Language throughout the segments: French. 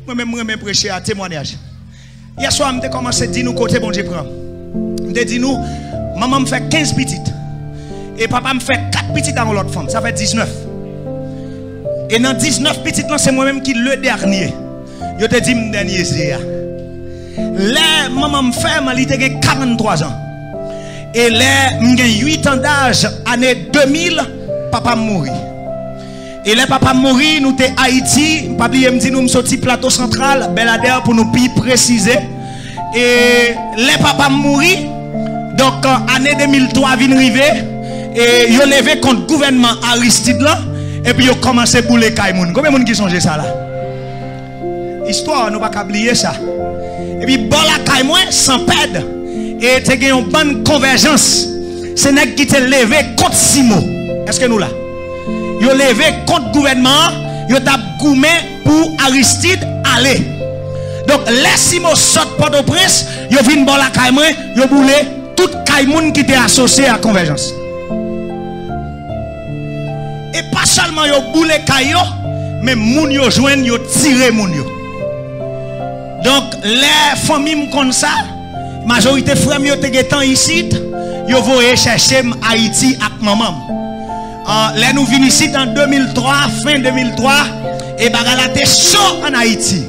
Moi-même, je prêcher à témoignage. Hier soir, je commencé à dire nous côté bon Dieu prend. Je dis nous, maman me fait 15 petites. Et papa me fait 4 petites dans l'autre femme. Ça fait 19. Et dans 19 petites, c'est moi-même qui le dernier. Je te dis, mon dernier, c'est là. Là, maman me fait, elle a 43 ans. Et là, j'ai 8 ans d'âge, année 2000, papa mourit. Et là, papa mourit, nous sommes Haïti. Papa me dit, nous sommes plateau central, Belader pour nous préciser. Et là, papa mourit. Donc, année 2003, vient arriver. Et il a levé contre le gouvernement Aristide là. Et puis il a commencé à bouler Kaimoun. Combien de gens qui songent ça là? Histoire, nous ne pouvons pas oublier ça. Et puis, bon la Kaimoun, sans perdre. Et tu as une bonne convergence. C'est n'est qui t'a levé contre Simo. Est-ce que nous là? Il a levé contre le gouvernement. Il a goumé pour Aristide aller. Donc, les Simo sortent Port-au-Prince. Il a vu bon la Kaimoun. Il a boulé tout Kaimoun qui était associé à la convergence. Et pas seulement yo boule kayo, mais moun yo joine yo tire moun yo. Donc les familles comme ça, majorité frère yo te getan ici, yo voye chercher Haïti ak maman. Là nous vinn ici en 2003, fin 2003 et bagala te chaud en Haïti.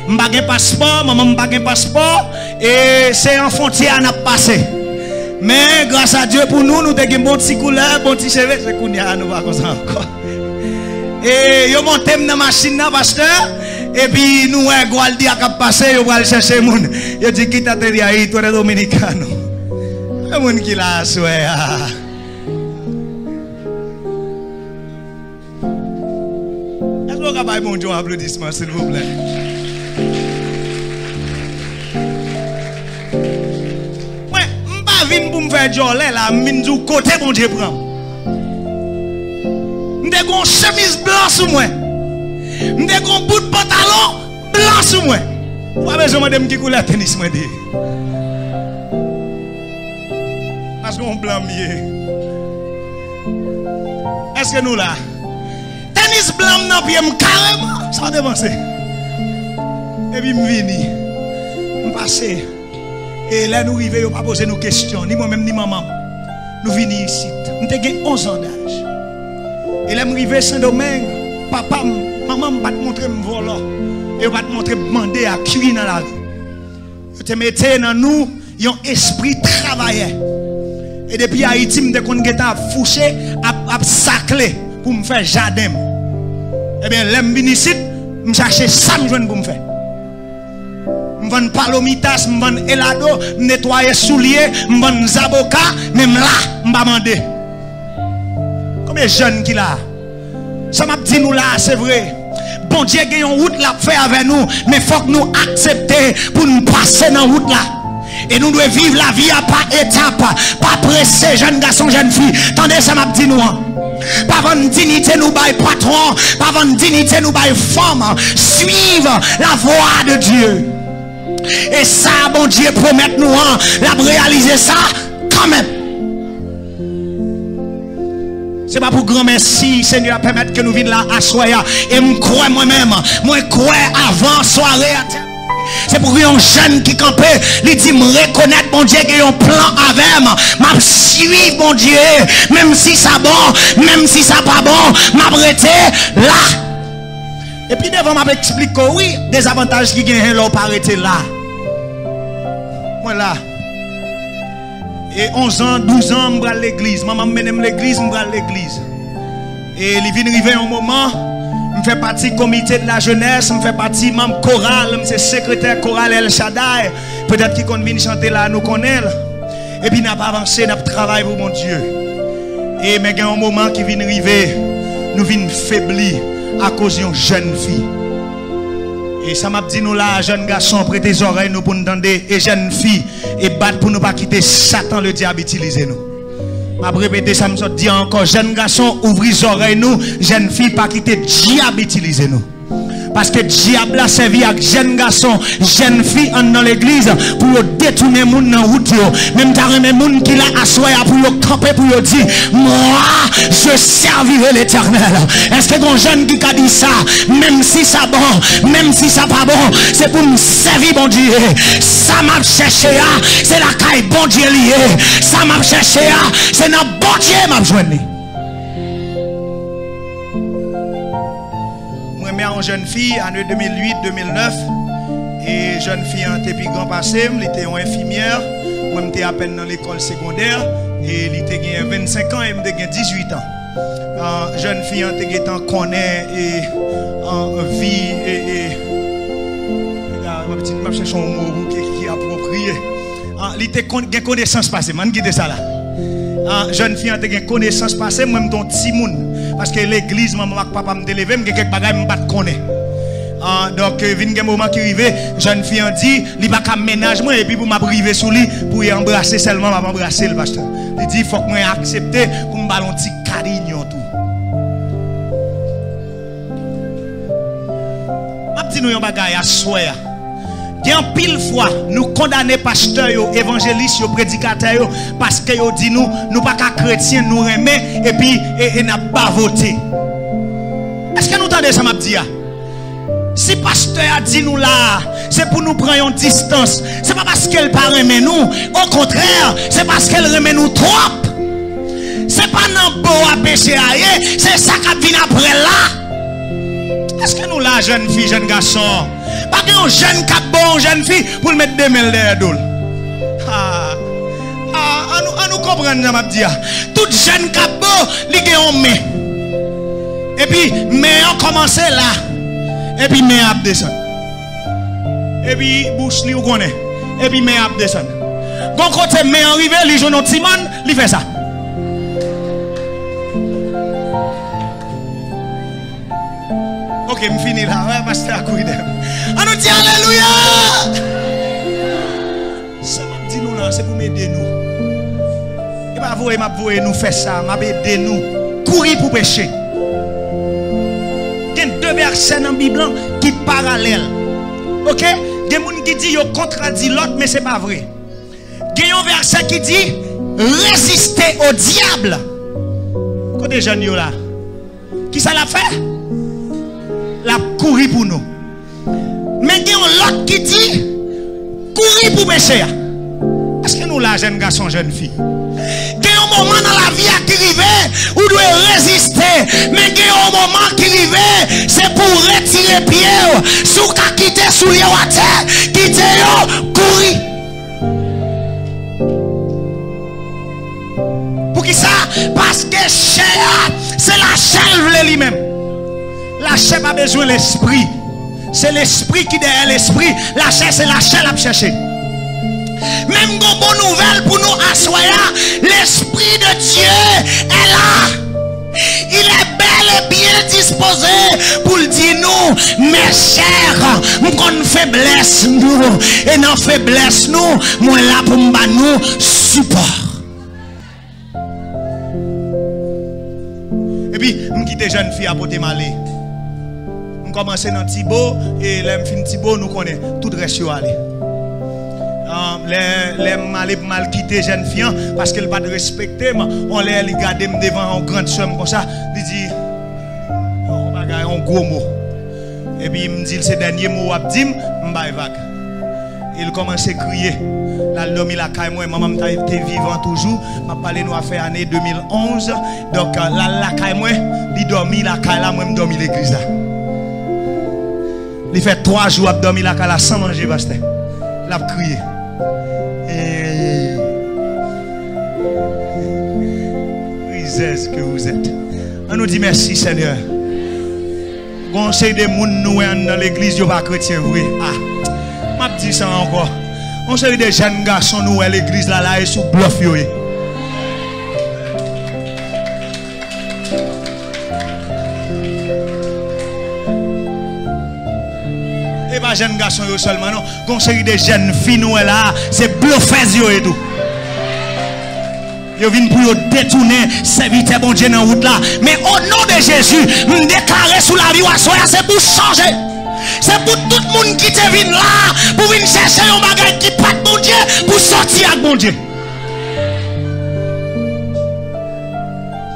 M'pa gen passeport, maman m'pa gen passeport et c'est en frontière n'a passé. Mais grâce à Dieu pour nous, nous avons un bon petit couleur, bon petit cheveux, c'est qu'on y a nous pas comme ça encore. Et yo monté dans la machine là, pasteur, et puis nous avons dit à cap passer, yo va chercher moun. Yo dit qui t'a dit aí, toi les dominicanos. Le monde qui l'a souhait. Est-ce que vous avez mon Dieu applaudissement s'il vous plaît? Pour me faire joler là, m'dou côté bon Dieu prend. M'dé gon chemise blanc sous moi. M'dé gon bout de pantalon blanc sous moi. Pas besoin de me qui couleur tennis moi dit. Parce qu'on blanc mieux. Est-ce que nous là? Tennis blanc dans pied carrément, ça va dépenser. Et puis m'vini. M'passer. Et là, nous arrivons, nous ne pas poser nos questions, ni moi-même, ni maman. Nous venons ici. Nous avons 11 ans d'âge. Et là, nous arrivons à Saint-Domingue. Papa, maman ne va te montrer mon volant. Et va te montrer demander à cuire dans la rue. Vous te mettez dans nous un esprit travailleur. Et depuis Haïti, je suis fouché, à sacler pour me faire jardin. Eh bien, là, je viens ici, je cherche ça pour me faire. Je vends palomitas, je vends elado, je nettoie souliers, je vends zaboka, même là, je vais demander. Combien de jeunes qui là? Ça m'a dit nous là, c'est vrai. Bon Dieu, il y a une route là faire avec nous, mais il faut que nous acceptions pour nous passer dans la route là. Et nous devons vivre la vie à pas étape, pas pressé, jeunes garçons, jeunes filles. Attendez, ça m'a dit nous. Pas vendre dignité nous bail patron, pas vendre dignité nous bail femme. Suivre la voie de Dieu. Et ça, bon Dieu, promet nous la réaliser ça quand même. C'est pas pour grand merci, Seigneur, permettre que nous venions là à soya. Et je crois moi-même, moi crois avant soirée à terre. C'est pour un jeune qui campe, il dit me reconnaître mon Dieu qu'il y a un plan avec moi. M'a suivre mon Dieu, même si ça bon, même si ça pas bon, m'a prêté là. Et puis devant m'a expliqué que oui, des avantages qui gagnent là pas arrêter là. Moi là. Et 11 ans, 12 ans, je vais à l'église. Maman me mène à l'église, je vais à l'église. Et il vient arriver un moment, je fais partie du comité de la jeunesse, je fais partie membre choral, je suis secrétaire choral El Shaddai. Peut-être qu'il vient chanter là, nous connaissons. Et puis, nous avons avancé, nous avons travaillé pour mon Dieu. Et mais il y a un moment qui vient arriver, nous venons faiblir à cause d'une jeune fille. Et ça m'a dit nous là, jeunes garçons, prêtez les oreilles nous pour nous entendre. Et jeunes filles, et battre pour nous pas quitter Satan le diable utiliser nous. M'a répété ça, me dit encore, jeunes garçons, ouvrez les oreilles nous, jeunes filles pas quitter diable utiliser nous. Parce que diable a servi à jeunes garçons, jeunes filles dans l'église pour détourner les gens dans la route. Même t'as les gens qui l'a assoyé pour camper pour dire moi je servirai l'Éternel. Est-ce que ton jeune qui a dit ça, même si ça bon, même si ça pas bon, c'est pour me servir bon Dieu. Ça m'a cherché, c'est la caille bon Dieu lié. Ça m'a cherché, c'est dans bon Dieu m'a joindre. Moi mets en jeune fille année 2008-2009 et jeune fille en était grand passé, elle était une infirmière, moi j'étais à peine dans l'école secondaire et elle était 25 ans et elle était 18 ans. Jeune fille en était connaît et en vie et je cherche un mot qui est approprié. Il était connaissance passée, man qui ça là. Jeune fille en était connaissance passée, moi je suis un petit monde. Parce que l'église, maman et papa me délevé, je quelque chose que je connais. Donc, il y a un moment qui arrive, jeune fille a dit, il n'y a pas de ménage, et puis pour m'abriver sur lui, pour y embrasser seulement, je vais embrasser le pasteur. Il dit, il faut que je accepte pour me ballon un petit carignon tout. Je dis nous un bagage à soir. Il y a pile fois, nous condamnons pasteurs, évangélistes, prédicateurs, parce que nous disent nous pas qu'à chrétiens, nous remet et puis n'a pas voté. Est-ce que nous entendez ça, m'a dit? Si pasteur a dit nous là, c'est pour nous prendre une distance. C'est pas parce qu'elle pas remet nous. Au contraire, c'est parce qu'elle remet nous trop. C'est pas non beau à pécher ailleurs, c'est ça qui vient après là. Est-ce que nous là, jeune fille, jeune garçon? Pas que un jeune cap bon, jeune fille, pour le mettre 2000 derrière d'où. nous comprendre, m'a dit. Tout jeune cap bon, il y a un mais. Et puis, mais on commence là. Et puis, mais on descend. Et puis, bouche li ou connaît. Et puis, mais on descend. Bon côté, mais arrivé, les jeunes ont Timon, il fait ça. Ok, je finis là. Ouais, pasteur à courir. On nous dit alléluia. Ça m'a dit nous là, c'est pour m'aider nous. Et pas vous, m'a voué nous faire ça, m'a aider nous. Courir pour pécher. Il y a deux versets dans la Bible qui sont parallèles. Ok? Il y a des gens qui disent qu'ils contredisent l'autre, mais ce n'est pas vrai. Il y a un verset qui dit résister au diable. Côté jeunes là. Qui ça l'a fait? La courir pour nous. Mais il y a l'autre qui dit courir pour pécher. Est-ce que nous là, jeunes garçons, jeunes filles? Il y a un moment dans la vie qui arrive où vous devez résister. Mais il y a un moment qui arrive, c'est pour retirer pied. Si vous quittez sous les terre, quittez courir. Pour qui ça? Parce que chair, c'est la chair lui-même. La chair n'a pas besoin de l'esprit. C'est l'esprit qui est derrière l'esprit. La chair, c'est la chair à chercher. Même une bonne nouvelle pour nous asseoir, l'esprit de Dieu est là. Il est bel et bien disposé pour le dire nous, mes chers, nous avons faiblesse nous. Et dans faiblesse nous, moi là pour nous support. Et puis, je quitte les jeunes filles à porter malé. Je commence dans Thibaut et les filles Thibaut nous connaissent tout reste sur aller. Les mal quitter jeune fille parce qu'elle pas de respecter on les regarde devant une grande somme comme ça il dit un gros mot et puis il me dit ces derniers mots dit m'ba vague il commence à crier la dormi la caille moi maman était vivant toujours m'a parlé nous a fait année 2011 donc la caille moi il dormi la caille là moi me dormi l'église là il fait 3 jours à dormi la caille là sans manger pasteur l'a crié. Que vous êtes. On nous dit merci Seigneur. Conseil des gens nous dans l'église, ils ne sont pas chrétiens vrai. Ah, je dis ça encore. On sait des jeunes garçons nous à l'église là et sous bluff yo. Et pas jeunes garçons yo seulement non. Conseil des jeunes filles nous là, c'est bluffers yo et tout. Ils viennent pour détourner serviteur bon Dieu dans la route là. Mais au nom de Jésus, me déclarer sous la vie, c'est pour changer. C'est pour tout le monde qui te vient là, pour venir chercher un bagage qui pas de bon Dieu, pour sortir avec bon Dieu.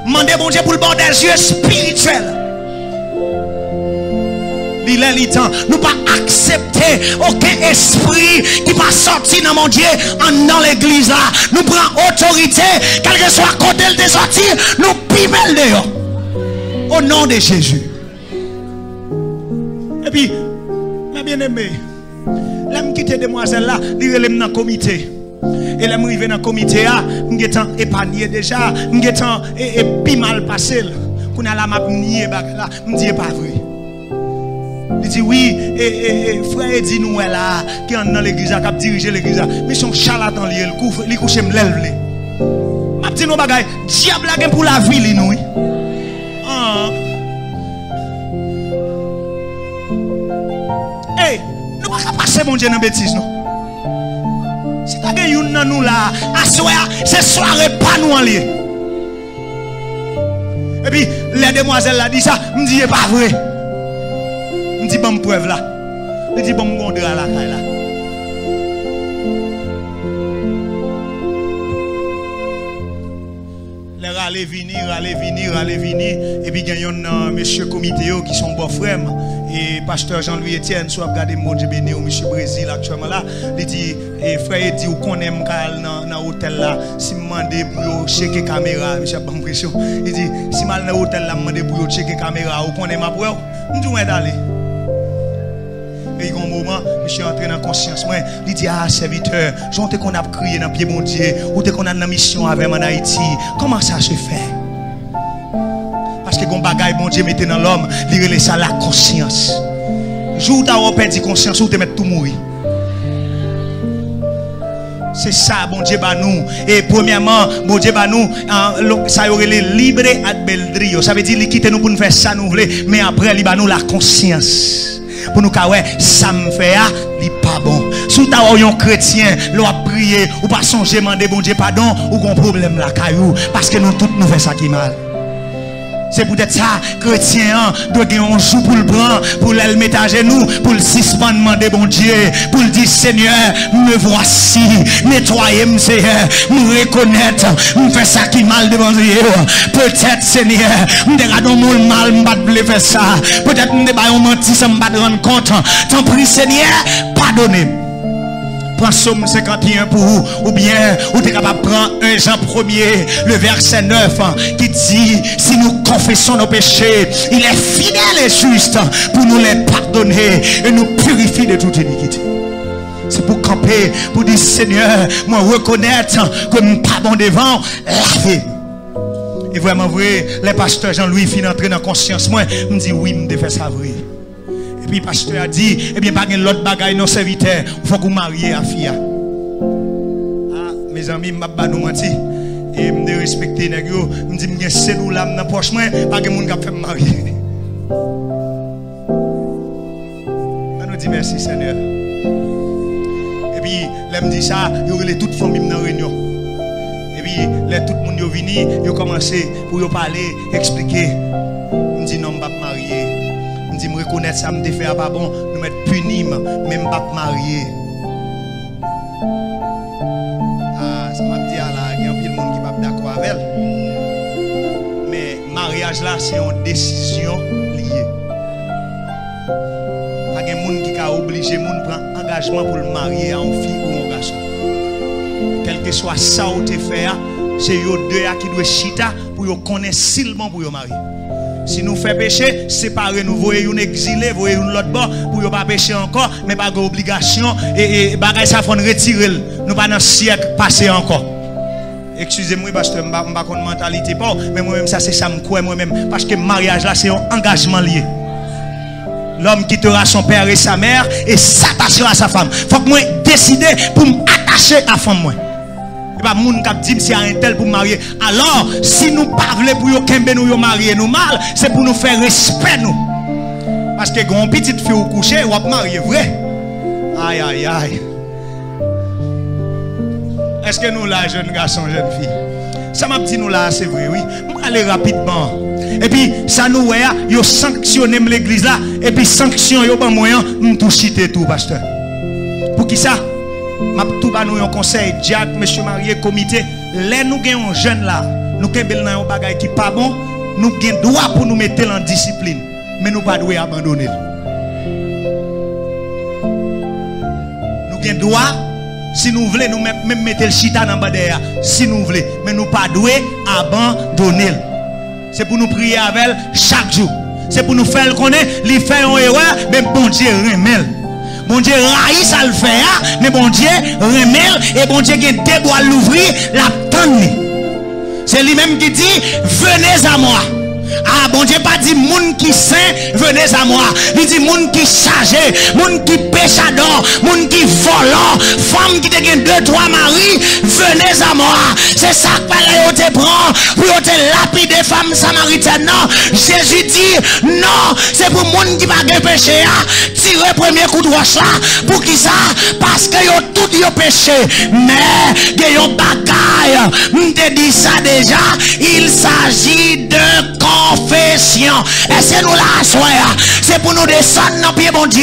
Mandez bon Dieu pour le bord des yeux spirituels. Nous pas accepter aucun esprit qui va sortir dans mon Dieu dans l'église là. Nous prenons autorité, quel que soit côté de sortir, nous pimons dehors. Au nom de Jésus. Et puis, mes bien-aimés, là, je quitte demoiselle là, je suis dans le comité. Et là, je suis dans le comité, je suis épargné déjà, je suis plus mal passé. Quand je suis là, je dis pas vrai. Il dit oui, frère dit nous là, qui est dans l'église, qui a dirigé l'église, mais son charlatan, il couche me lève. Je dis nous bagaille, diable là pour la vie, nous. Hey, nous ne pouvons pas passer mon Dieu dans la bêtise, non? Si tu as une dans nous là, c'est soirée pas nous en lieu. Et puis, les demoiselles là disent ça, je me dis pas vrai. Je dis bon preuve là. Je dis bon gondre à la caille là. Les râler venir. Et puis il y a un monsieur comité qui sont beaux frères. Et pasteur Jean-Louis Etienne, soit regardé mon Dieu béni au monsieur Brésil actuellement là. Il dit, frère, il dit, où qu'on aime dans l'hôtel là, si je demande pour checker caméra, monsieur a bonne pression. Il dit, si mal dans l'hôtel là, je demande pour checker caméra, où qu'on aime après, je dis, où est d'aller? Et il y a un moment, je suis entré dans la conscience. Moi, il dit, ah, serviteur, j'entends qu'on a crié dans le pied, mon Dieu, ou qu'on a une mission avec en Haïti. Comment ça se fait? Parce que, quand bagaille, mon Dieu, mettez dans l'homme, il relève ça la conscience. Jour où tu as perdu conscience, ou tu mets tout mourir. C'est ça, bon Dieu, bah nous. Et premièrement, bon Dieu, bah nous, ça y aurait les libres ad beldrio. Ça veut dire, il quitte nous pour nous faire ça, nous voulons. Mais après, il bah nous la conscience. Pour nous dire, ouais, ça me fait, il pas bon. Si tu as un chrétien, l'on a prié, ou pas songer, demander bon Dieu pardon, ou un problème là, caillou, parce que nous tous nous faisons ça qui mal. C'est peut-être ça, chrétien, doit gagner un jour pour le prendre, pour le mettre à genoux, pour le suspendre, demander bon Dieu, pour le dire Seigneur, me voici, nettoyez-moi, Seigneur, me reconnaître, me faire ça qui mal devant Dieu. Peut-être, Seigneur, me dégrade mon mal, me faire ça. Peut-être me dégrade menti, ça me pas rendre compte. Tant pis, Seigneur, pardonnez. Prends Somme 51 pour vous, ou bien, vous êtes capable de prendre 1 Jean 1er, le verset 9, qui dit, si nous confessons nos péchés, il est fidèle et juste pour nous les pardonner et nous purifier de toute iniquité. C'est pour camper, pour dire, Seigneur, moi reconnaître que nous pardon devant, laver. Et vraiment vrai, les pasteurs Jean-Louis finissent d'entrer dans la conscience, moi, me dit, oui, je fais ça vrai. Et puis le pasteur a dit, eh bien, pas l'autre bagaille non serviteur, il faut que vous mariez à fille. Ah, mes amis, je ne vais pas mentir. Et je me respecter, je me dis, je suis dans la poche, pas de monde qui a fait marier. Je nous dis merci, Seigneur. Et puis, je me dis ça, il y aurait toute famille dans la réunion. Et puis, tout le monde est venu, ils ont commencé pour parler, expliquer. Je me dis, non, je ne vais pas marier. Je me reconnaître ça, me fait pas bon, nous mettre punis, même pas marier. Ah, ça m'a dit là, il y a un peu de monde qui va d'accord avec elle. Mais mariage là, c'est une décision liée. Pas de monde qui a obligé monde prendre engagement pour le marier à une fille ou un garçon. Quel que soit ça ou te faire, c'est eux deux qui doivent chita pour connaître seulement pour marier. Si nous faisons péché, séparez nous, voyez une exilé, voyez une l'autre bord, pour ne pas pécher encore, mais pas d'obligation, et bagay ça faut retirer, nous pas dans le siècle passé encore. Excusez-moi parce que je ne sais pas de mentalité, mais moi-même ça c'est ça me crois moi-même, parce que le mariage là c'est un engagement lié. L'homme quittera son père et sa mère et s'attachera à sa femme. Faut que moi décider pour m'attacher à la femme moi. Pas moun k'ap dit si un tel pour marier. Alors, si nous parlons pour yo kembe nous yo marier nous mal, c'est pour nous faire respect nous. Parce que quand petite fille ou coucher, ou ap marier vrai. Aïe aïe aïe. Est-ce que nous là jeune garçon, jeune fille? Ça m'a dit nous là, c'est vrai, oui. On va aller rapidement. Et puis, ça nous voit, ils sanctionné l'église là. Et puis, sanction, ils ont moyen, nous tout citer tout, pasteur. Pour qui ça? M'a tout ba nous un conseil, Jack, monsieur marié, comité. Là, nous gagnons un jeune là. Nous gagnons un bagage qui pas bon. Nous gagnons droit pour nous mettre en discipline. Mais nous pas doué abandonner. Nous gagnons droit. Si nous voulons, nous même mettre le chita dans le derrière. Si nous voulons. Mais nous pas doué abandonner. C'est pour nous prier avec elle chaque jour. C'est pour nous faire connaître. Il fait une erreur, mais bon Dieu remet. Bon Dieu raïs ça le fait, mais bon Dieu remet. Et bon Dieu qui déboire l'ouvrir, la tendre. C'est lui-même qui dit, venez à moi. Ah, bon Dieu pas dit moun qui saint, venez à moi. Il dit moun qui chargé, moun qui péchador, moun qui volant, femme qui te gagne 2-3 maris, venez à moi. C'est ça que te prend pour te lapider femme samaritaine. Non, Jésus dit non, c'est pour moun qui va gagner péché. Tirer premier coup de roche là, pour qui ça? Parce que yo tout yo péché. Mais de yo bagaille, m'te dit ça déjà, il s'agit de confession. Et c'est nous là, c'est pour nous descendre dans pied bon Dieu,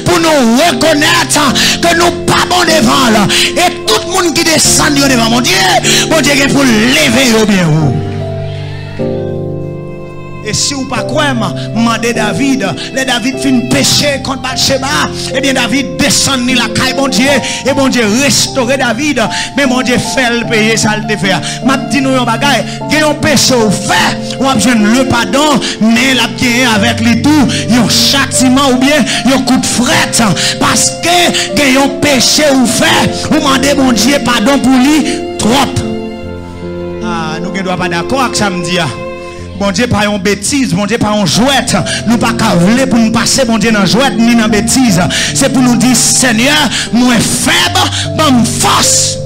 pour nous reconnaître que nous pas bon devant là. Et tout le monde qui descend devant mon Dieu est pour lever au bien haut. Et si vous pas croire, demandez David, les David fin péché contre Bathsheba, et bien David descend ni la caille bon Dieu, et bon Dieu restaurer David, mais bon Dieu fait le payer ça le faire. M'a dit nous un bagay, gagne un péché au fait, ou a besoin le pardon, mais la gagne avec les tout, un châtiment ou bien un coup de fret, parce que gagne un péché au fait, ou demandez bon Dieu pardon pour lui trop. Ah, nous ne doit pas d'accord avec ça me dit. Bon Dieu pas une bêtise, bon Dieu pas une jouette. Nous pas qu'à vouloir pour nous passer bon Dieu dans jouette ni dans bêtise. C'est pour nous dire Seigneur, moi faible, bonne force.